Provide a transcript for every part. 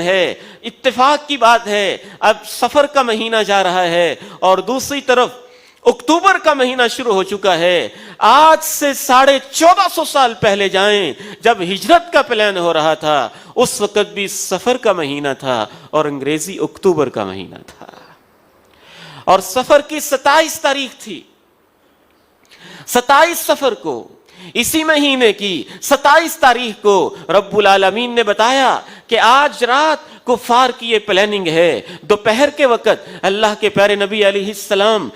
ہے، اتفاق کی بات ہے اب سفر کا مہینہ جا رہا ہے اور دوسری طرف اکتوبر کا مہینہ شروع ہو چکا ہے۔ آج سے 1450 سال پہلے جائیں، جب ہجرت کا پلان ہو رہا تھا اس وقت بھی سفر کا مہینہ تھا اور انگریزی اکتوبر کا مہینہ تھا، اور سفر کی 27 تاریخ تھی۔ 27 سفر کو، اسی مہینے کی 27 تاریخ کو رب العالمین نے بتایا کہ آج رات کفار کی یہ پلاننگ ہے۔ دوپہر کے وقت اللہ کے پیارے نبی علیہ السلام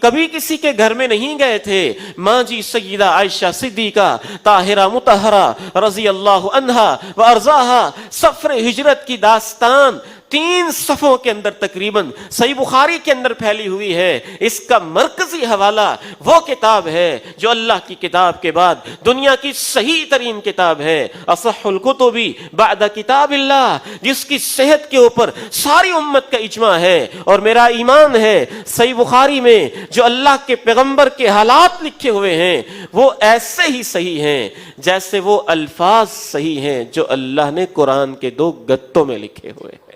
کبھی کسی کے گھر میں نہیں گئے تھے۔ ماں جی سیدہ عائشہ صدیقہ طاہرہ مطہرہ رضی اللہ عنہا و ارضاہا سفر ہجرت کی داستان 3 صفوں کے اندر تقریباً صحیح بخاری کے اندر پھیلی ہوئی ہے۔ اس کا مرکزی حوالہ وہ کتاب ہے جو اللہ کی کتاب کے بعد دنیا کی صحیح ترین کتاب ہے، اصح الکتب بعد کتاب اللہ، جس کی صحت کے اوپر ساری امت کا اجماع ہے۔ اور میرا ایمان ہے صحیح بخاری میں جو اللہ کے پیغمبر کے حالات لکھے ہوئے ہیں وہ ایسے ہی صحیح ہیں جیسے وہ الفاظ صحیح ہیں جو اللہ نے قرآن کے 2 گتوں میں لکھے ہوئے ہیں۔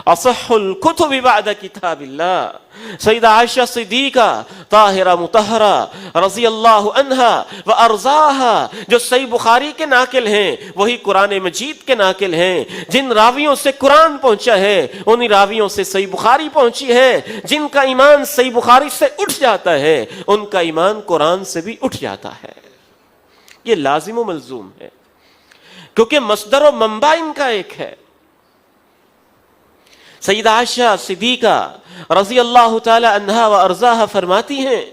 اصح الکتب بعد کتاب اللہ، سیدہ عائشہ صدیقہ طاہرہ مطہرہ رضی اللہ عنہا و ارضاہا جو صحیح بخاری کے ناقل ہیں وہی قرآن مجید کے ناقل ہیں۔ جن راویوں سے قرآن پہنچا ہے انہی راویوں سے صحیح بخاری پہنچی ہے۔ جن کا ایمان صحیح بخاری سے اٹھ جاتا ہے ان کا ایمان قرآن سے بھی اٹھ جاتا ہے۔ یہ لازم و ملزوم ہے کیونکہ مصدر و منبع ان کا ایک ہے۔ سیدہ عائشہ صدیقہ رضی اللہ تعالی عنہا و ارضاہا فرماتی ہیں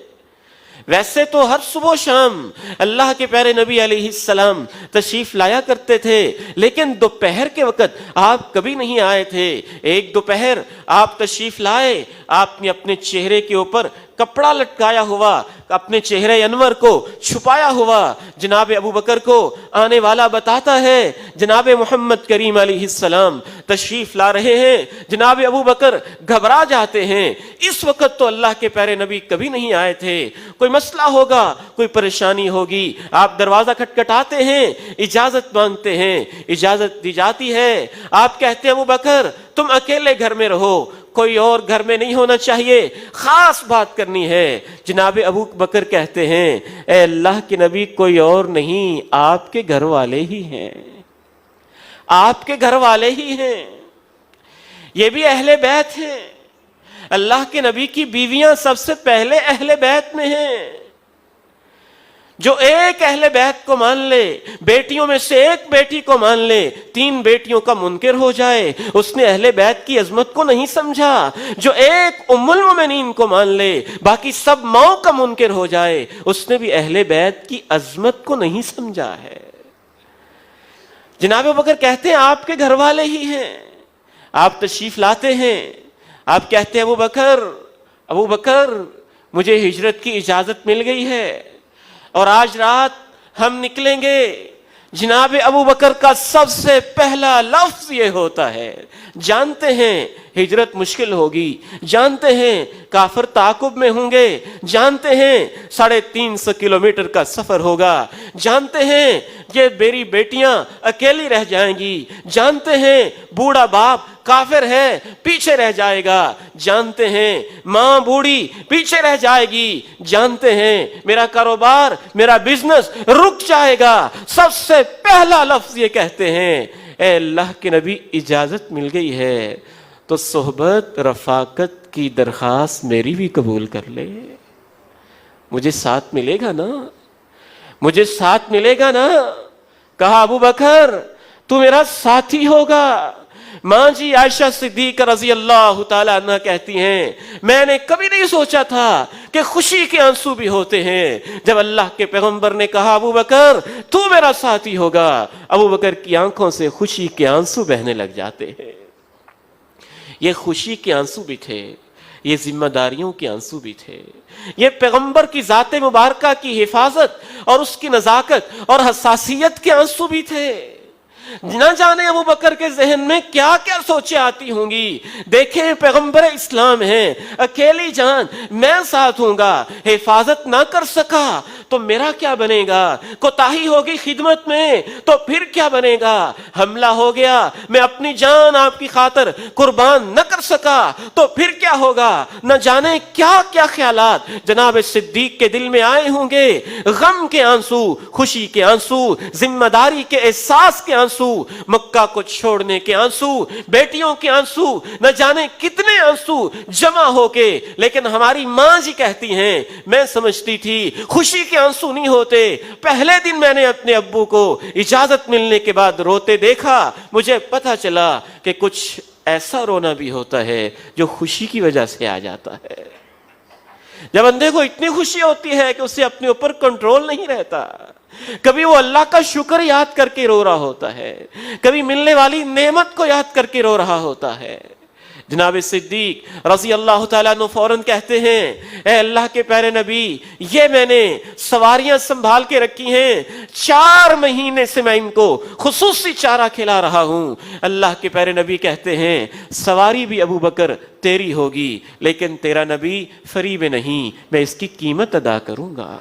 ویسے تو ہر صبح و شام اللہ کے پیارے نبی علیہ السلام تشریف لایا کرتے تھے، لیکن دوپہر کے وقت آپ کبھی نہیں آئے تھے۔ ایک دوپہر آپ تشریف لائے، آپ نے اپنے چہرے کے اوپر کپڑا لٹکایا ہوا، اپنے چہرے انور کو چھپایا ہوا۔ جناب ابو بکر کو آنے والا بتاتا ہے جناب محمد کریم علیہ السلام تشریف لا رہے ہیں۔ جناب ابو بکر گھبرا جاتے ہیں، اس وقت تو اللہ کے پیارے نبی کبھی نہیں آئے تھے، کوئی مسئلہ ہوگا، کوئی پریشانی ہوگی۔ آپ دروازہ کھٹکھٹاتے ہیں، اجازت مانگتے ہیں، اجازت دی جاتی ہے۔ آپ کہتے ہیں ابو بکر تم اکیلے گھر میں رہو، کوئی اور گھر میں نہیں ہونا چاہیے، خاص بات کرنی ہے۔ جناب ابو بکر کہتے ہیں اے اللہ کے نبی کوئی اور نہیں، آپ کے گھر والے ہی ہیں، آپ کے گھر والے ہی ہیں، یہ بھی اہل بیت ہیں۔ اللہ کے نبی کی بیویاں سب سے پہلے اہل بیت میں ہیں۔ جو ایک اہل بیت کو مان لے، بیٹیوں میں سے ایک بیٹی کو مان لے، 3 بیٹیوں کا منکر ہو جائے، اس نے اہل بیت کی عظمت کو نہیں سمجھا۔ جو ایک ام المومنین کو مان لے، باقی سب ماؤں کا منکر ہو جائے، اس نے بھی اہل بیت کی عظمت کو نہیں سمجھا ہے۔ جناب ابوبکر کہتے ہیں آپ کے گھر والے ہی ہیں۔ آپ تشریف لاتے ہیں، آپ کہتے ہیں ابو بکر مجھے ہجرت کی اجازت مل گئی ہے اور آج رات ہم نکلیں گے۔ جناب ابو بکر کا سب سے پہلا لفظ یہ ہوتا ہے جانتے ہیں ہجرت مشکل ہوگی، جانتے ہیں کافر تعاقب میں ہوں گے، جانتے ہیں 350 کلومیٹر کا سفر ہوگا، جانتے ہیں یہ میری بیٹیاں اکیلی رہ جائیں گی، جانتے ہیں بوڑھا باپ کافر ہے پیچھے رہ جائے گا، جانتے ہیں ماں بوڑھی پیچھے رہ جائے گی، جانتے ہیں میرا کاروبار میرا بزنس رک جائے گا۔ سب سے پہلا لفظ یہ کہتے ہیں اے اللہ کے نبی اجازت مل گئی ہے تو صحبت رفاقت کی درخواست میری بھی قبول کر لے، مجھے ساتھ ملے گا نا، مجھے ساتھ ملے گا نا۔ کہا ابو بکر تو میرا ساتھی ہوگا۔ ماں جی عائشہ صدیقہ رضی اللہ تعالی عنہ کہتی ہیں میں نے کبھی نہیں سوچا تھا کہ خوشی کے آنسو بھی ہوتے ہیں۔ جب اللہ کے پیغمبر نے کہا ابو بکر تو میرا ساتھی ہوگا، ابو بکر کی آنکھوں سے خوشی کے آنسو بہنے لگ جاتے ہیں۔ یہ خوشی کے آنسو بھی تھے، یہ ذمہ داریوں کے آنسو بھی تھے، یہ پیغمبر کی ذات مبارکہ کی حفاظت اور اس کی نزاکت اور حساسیت کے آنسو بھی تھے۔ نہ جانے ابو بکر کے ذہن میں کیا کیا سوچیں آتی ہوں گی. دیکھیں پیغمبر اسلام ہیں, اکیلی جان, میں ساتھ ہوں گا, حفاظت نہ کر سکا تو میرا کیا بنے گا, کوتاہی ہوگی خدمت میں تو پھر کیا بنے گا, حملہ ہو گیا میں اپنی جان آپ کی خاطر قربان نہ کر سکا تو پھر کیا ہوگا. نہ جانے کیا کیا خیالات جناب صدیق کے دل میں آئے ہوں گے, غم کے آنسو, خوشی کے آنسو, ذمہ داری کے احساس کے آنسو, مکہ کو چھوڑنے کے آنسو, بیٹیوں کے آنسو, نہ جانے کتنے آنسو جمع ہو کے. لیکن ہماری ماں جی کہتی ہیں میں سمجھتی تھی خوشی کے آنسو نہیں ہوتے. پہلے دن میں نے اپنے ابو کو اجازت ملنے کے بعد روتے دیکھا, مجھے پتا چلا کہ کچھ ایسا رونا بھی ہوتا ہے جو خوشی کی وجہ سے آ جاتا ہے. جب بندے کو اتنی خوشی ہوتی ہے کہ اسے اپنے اوپر کنٹرول نہیں رہتا, کبھی وہ اللہ کا شکر یاد کر کے رو رہا ہوتا ہے, کبھی ملنے والی نعمت کو یاد کر کے رو رہا ہوتا ہے. جناب صدیق رضی اللہ تعالیٰ عنہ فوراً کہتے ہیں اے اللہ کے پیارے نبی, یہ میں نے سواریاں سنبھال کے رکھی ہیں, 4 مہینے سے میں ان کو خصوصی چارہ کھلا رہا ہوں. اللہ کے پیارے نبی کہتے ہیں سواری بھی ابو بکر تیری ہوگی, لیکن تیرا نبی فریب نہیں, میں اس کی قیمت ادا کروں گا.